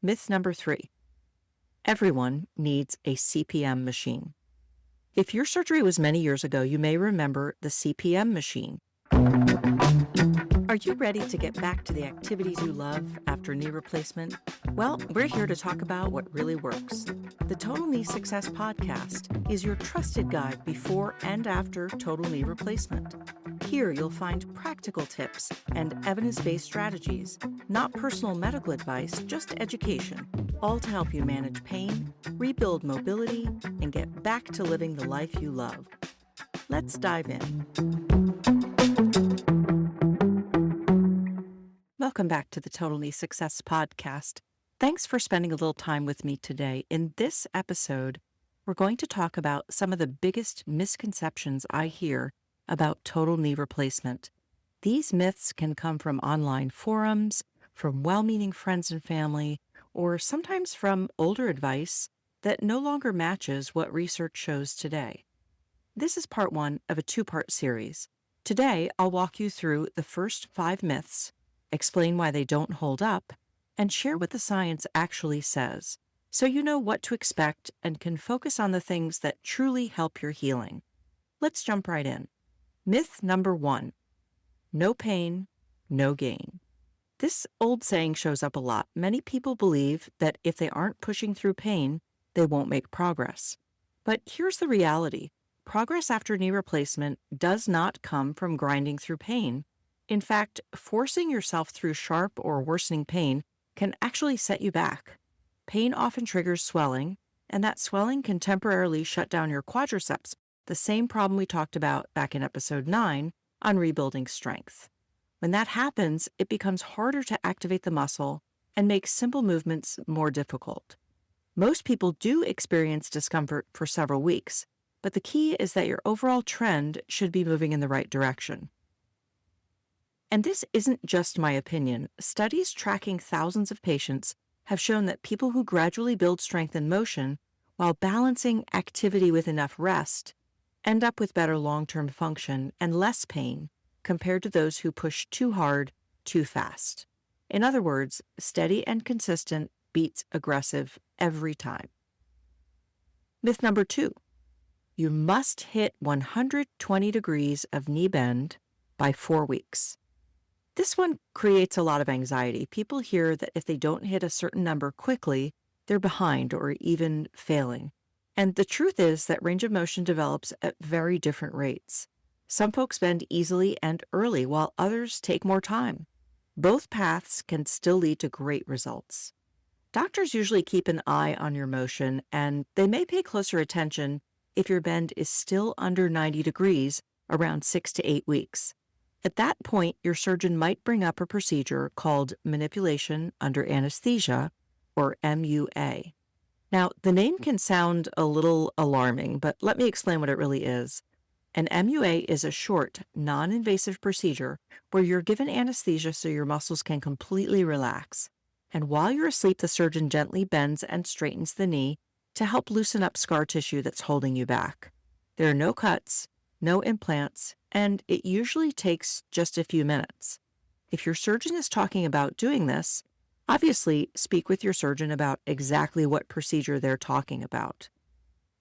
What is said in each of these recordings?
Myth number 3. Everyone needs a CPM machine. If your surgery was many years ago, you may remember the CPM machine. Are you ready to get back to the activities you love after knee replacement? Well, we're here to talk about what really works. The Total Knee Success Podcast is your trusted guide before and after total knee replacement. Here you'll find practical tips and evidence-based strategies, not personal medical advice, just education, all to help you manage pain, rebuild mobility, and get back to living the life you love. Let's dive in. Welcome back to the Total Knee Success Podcast. Thanks for spending a little time with me today. In this episode, we're going to talk about some of the biggest misconceptions I hear about total knee replacement. These myths can come from online forums, from well-meaning friends and family, or sometimes from older advice that no longer matches what research shows today. This is part 1 of a 2-part series. Today, I'll walk you through the first 5 myths, explain why they don't hold up, and share what the science actually says, so you know what to expect and can focus on the things that truly help your healing. Let's jump right in. Myth number 1, no pain, no gain. This old saying shows up a lot. Many people believe that if they aren't pushing through pain, they won't make progress. But here's the reality. Progress after knee replacement does not come from grinding through pain. In fact, forcing yourself through sharp or worsening pain can actually set you back. Pain often triggers swelling, and that swelling can temporarily shut down your quadriceps, the same problem we talked about back in episode 9 on rebuilding strength. When that happens, it becomes harder to activate the muscle and makes simple movements more difficult. Most people do experience discomfort for several weeks, but the key is that your overall trend should be moving in the right direction. And this isn't just my opinion. Studies tracking thousands of patients have shown that people who gradually build strength and motion while balancing activity with enough rest end up with better long-term function and less pain compared to those who push too hard, too fast. In other words, steady and consistent beats aggressive every time. Myth number 2, you must hit 120 degrees of knee bend by 4 weeks. This one creates a lot of anxiety. People hear that if they don't hit a certain number quickly, they're behind or even failing. And the truth is that range of motion develops at very different rates. Some folks bend easily and early, while others take more time. Both paths can still lead to great results. Doctors usually keep an eye on your motion, and they may pay closer attention if your bend is still under 90 degrees around 6 to 8 weeks. At that point, your surgeon might bring up a procedure called manipulation under anesthesia, or MUA. Now, the name can sound a little alarming, but let me explain what it really is. An MUA is a short, non-invasive procedure where you're given anesthesia so your muscles can completely relax. And while you're asleep, the surgeon gently bends and straightens the knee to help loosen up scar tissue that's holding you back. There are no cuts, no implants, and it usually takes just a few minutes. If your surgeon is talking about doing this, obviously speak with your surgeon about exactly what procedure they're talking about.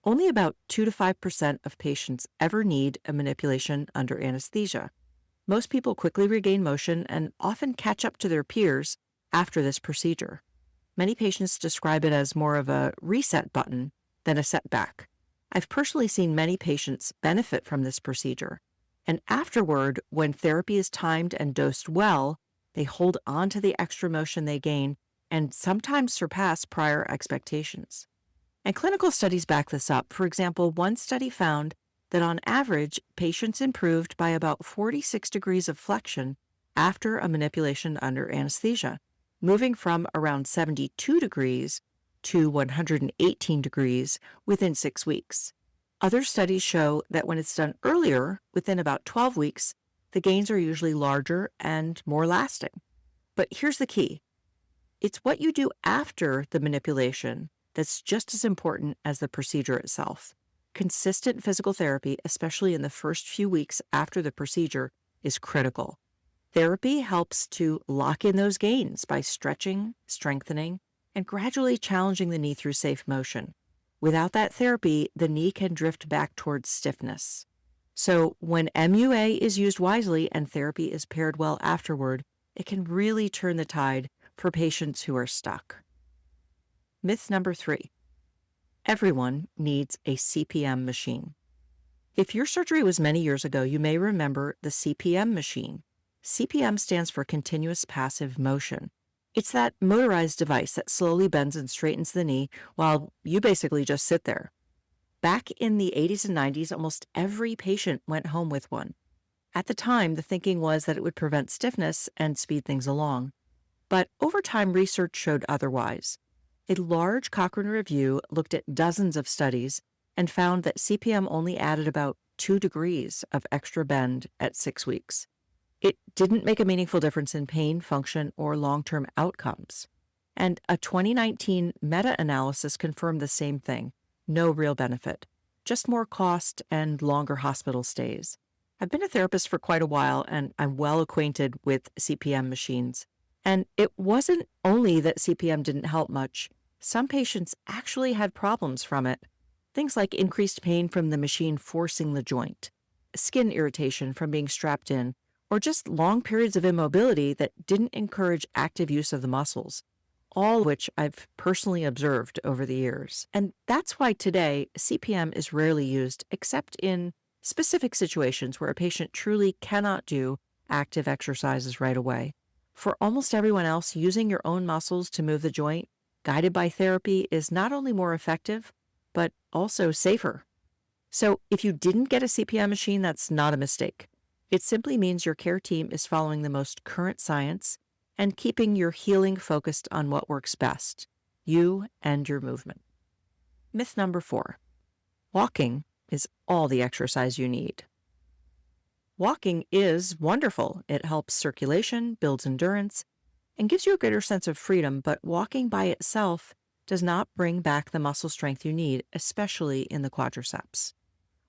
Only about 2 to 5% of patients ever need a manipulation under anesthesia. Most people quickly regain motion and often catch up to their peers after this procedure. Many patients describe it as more of a reset button than a setback. I've personally seen many patients benefit from this procedure. And afterward, when therapy is timed and dosed well, they hold on to the extra motion they gain and sometimes surpass prior expectations. And clinical studies back this up. For example, one study found that on average, patients improved by about 46 degrees of flexion after a manipulation under anesthesia, moving from around 72 degrees to 118 degrees within 6 weeks. Other studies show that when it's done earlier, within about 12 weeks, the gains are usually larger and more lasting. But here's the key. It's what you do after the manipulation that's just as important as the procedure itself. Consistent physical therapy, especially in the first few weeks after the procedure, is critical. Therapy helps to lock in those gains by stretching, strengthening, and gradually challenging the knee through safe motion. Without that therapy, the knee can drift back towards stiffness. So when MUA is used wisely and therapy is paired well afterward, it can really turn the tide for patients who are stuck. Myth number 3. Everyone needs a CPM machine. If your surgery was many years ago, you may remember the CPM machine. CPM stands for continuous passive motion. It's that motorized device that slowly bends and straightens the knee while you basically just sit there. Back in the 80s and 90s, almost every patient went home with one. At the time, the thinking was that it would prevent stiffness and speed things along. But over time, research showed otherwise. A large Cochrane review looked at dozens of studies and found that CPM only added about 2 degrees of extra bend at 6 weeks. It didn't make a meaningful difference in pain, function, or long-term outcomes. And a 2019 meta-analysis confirmed the same thing. No real benefit, just more cost and longer hospital stays. I've been a therapist for quite a while, and I'm well acquainted with CPM machines. And it wasn't only that CPM didn't help much. Some patients actually had problems from it. Things like increased pain from the machine forcing the joint, skin irritation from being strapped in, or just long periods of immobility that didn't encourage active use of the muscles, all of which I've personally observed over the years. And that's why today CPM is rarely used except in specific situations where a patient truly cannot do active exercises right away. For almost everyone else, using your own muscles to move the joint, guided by therapy, is not only more effective, but also safer. So if you didn't get a CPM machine, that's not a mistake. It simply means your care team is following the most current science and keeping your healing focused on what works best, you and your movement. Myth number 4. Walking is all the exercise you need. Walking is wonderful. It helps circulation, builds endurance, and gives you a greater sense of freedom, but walking by itself does not bring back the muscle strength you need, especially in the quadriceps.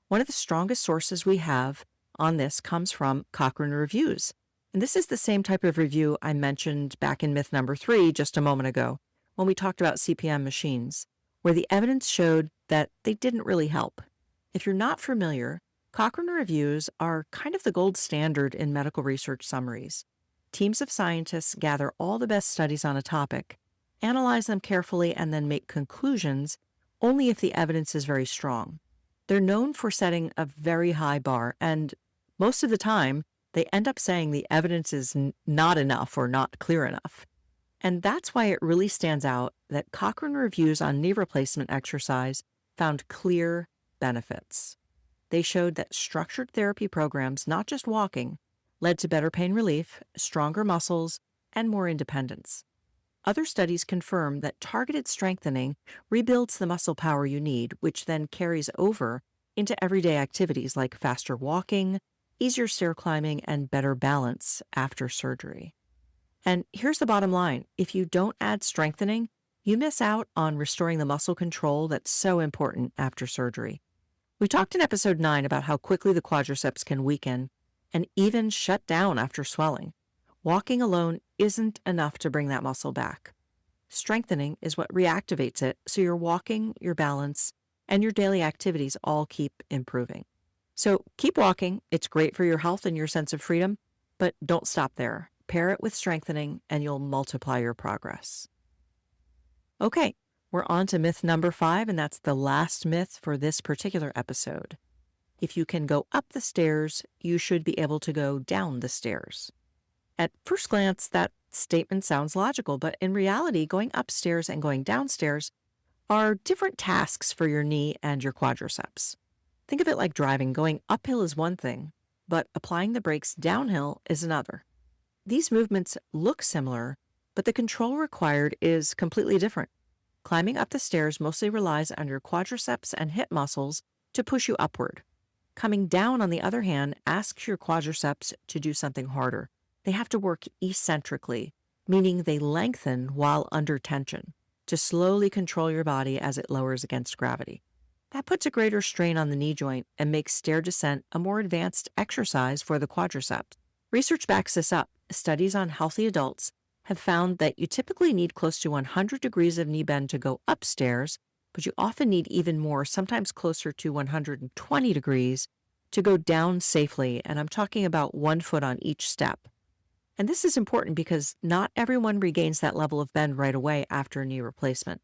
One of the strongest sources we have on this comes from Cochrane reviews. And this is the same type of review I mentioned back in myth number 3 just a moment ago when we talked about CPM machines, where the evidence showed that they didn't really help. If you're not familiar, Cochrane reviews are kind of the gold standard in medical research summaries. Teams of scientists gather all the best studies on a topic, analyze them carefully, and then make conclusions only if the evidence is very strong. They're known for setting a very high bar, and most of the time, they end up saying the evidence is not enough or not clear enough. And that's why it really stands out that Cochrane reviews on knee replacement exercise found clear benefits. They showed that structured therapy programs, not just walking, led to better pain relief, stronger muscles, and more independence. Other studies confirm that targeted strengthening rebuilds the muscle power you need, which then carries over into everyday activities like faster walking, easier stair climbing, and better balance after surgery. And here's the bottom line. If you don't add strengthening, you miss out on restoring the muscle control that's so important after surgery. We talked in episode 9 about how quickly the quadriceps can weaken and even shut down after swelling. Walking alone isn't enough to bring that muscle back. Strengthening is what reactivates it, so your walking, your balance, and your daily activities all keep improving. So keep walking. It's great for your health and your sense of freedom, but don't stop there. Pair it with strengthening, and you'll multiply your progress. Okay, we're on to myth number 5, and that's the last myth for this particular episode. If you can go up the stairs, you should be able to go down the stairs. At first glance, that statement sounds logical, but in reality, going upstairs and going downstairs are different tasks for your knee and your quadriceps. Think of it like driving. Going uphill is one thing, but applying the brakes downhill is another. These movements look similar, but the control required is completely different. Climbing up the stairs mostly relies on your quadriceps and hip muscles to push you upward. Coming down, on the other hand, asks your quadriceps to do something harder. They have to work eccentrically, meaning they lengthen while under tension, to slowly control your body as it lowers against gravity. That puts a greater strain on the knee joint and makes stair descent a more advanced exercise for the quadriceps. Research backs this up. Studies on healthy adults have found that you typically need close to 100 degrees of knee bend to go upstairs, but you often need even more, sometimes closer to 120 degrees, to go down safely, and I'm talking about 1 foot on each step. And this is important because not everyone regains that level of bend right away after a knee replacement.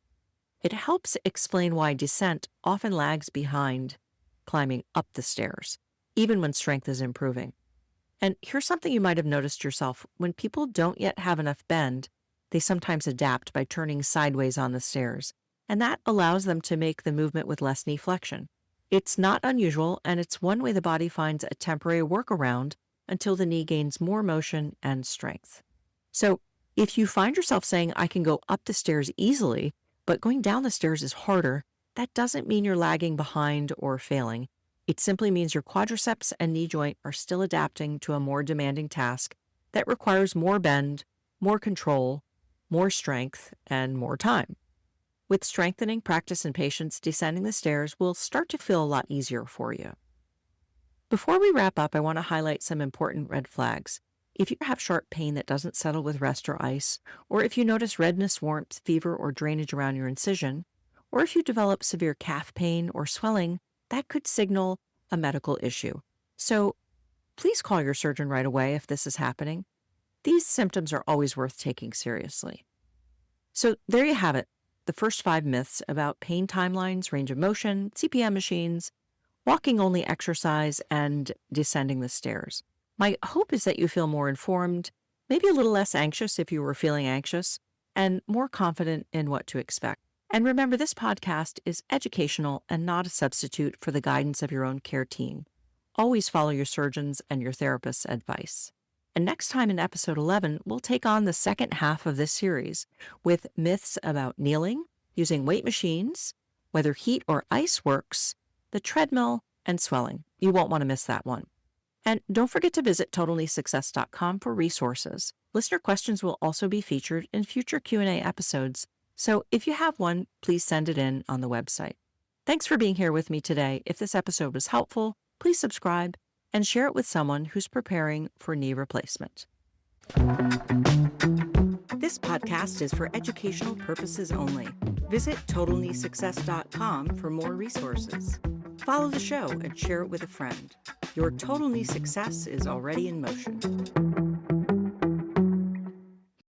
It helps explain why descent often lags behind climbing up the stairs, even when strength is improving. And here's something you might have noticed yourself. When people don't yet have enough bend, they sometimes adapt by turning sideways on the stairs, and that allows them to make the movement with less knee flexion. It's not unusual, and it's one way the body finds a temporary workaround until the knee gains more motion and strength. So if you find yourself saying, I can go up the stairs easily, but going down the stairs is harder, that doesn't mean you're lagging behind or failing. It simply means your quadriceps and knee joint are still adapting to a more demanding task that requires more bend, more control, more strength, and more time. With strengthening practice and patience, descending the stairs will start to feel a lot easier for you. Before we wrap up, I want to highlight some important red flags. If you have sharp pain that doesn't settle with rest or ice, or if you notice redness, warmth, fever, or drainage around your incision, or if you develop severe calf pain or swelling, that could signal a medical issue. So please call your surgeon right away if this is happening. These symptoms are always worth taking seriously. So there you have it, the first 5 myths about pain timelines, range of motion, CPM machines, walking-only exercise, and descending the stairs. My hope is that you feel more informed, maybe a little less anxious if you were feeling anxious, and more confident in what to expect. And remember, this podcast is educational and not a substitute for the guidance of your own care team. Always follow your surgeon's and your therapist's advice. And next time in episode 11, we'll take on the second half of this series with myths about kneeling, using weight machines, whether heat or ice works, the treadmill, and swelling. You won't want to miss that one. And don't forget to visit TotalKneeSuccess.com for resources. Listener questions will also be featured in future Q&A episodes. So if you have one, please send it in on the website. Thanks for being here with me today. If this episode was helpful, please subscribe and share it with someone who's preparing for knee replacement. This podcast is for educational purposes only. Visit TotalKneeSuccess.com for more resources. Follow the show and share it with a friend. Your total knee success is already in motion.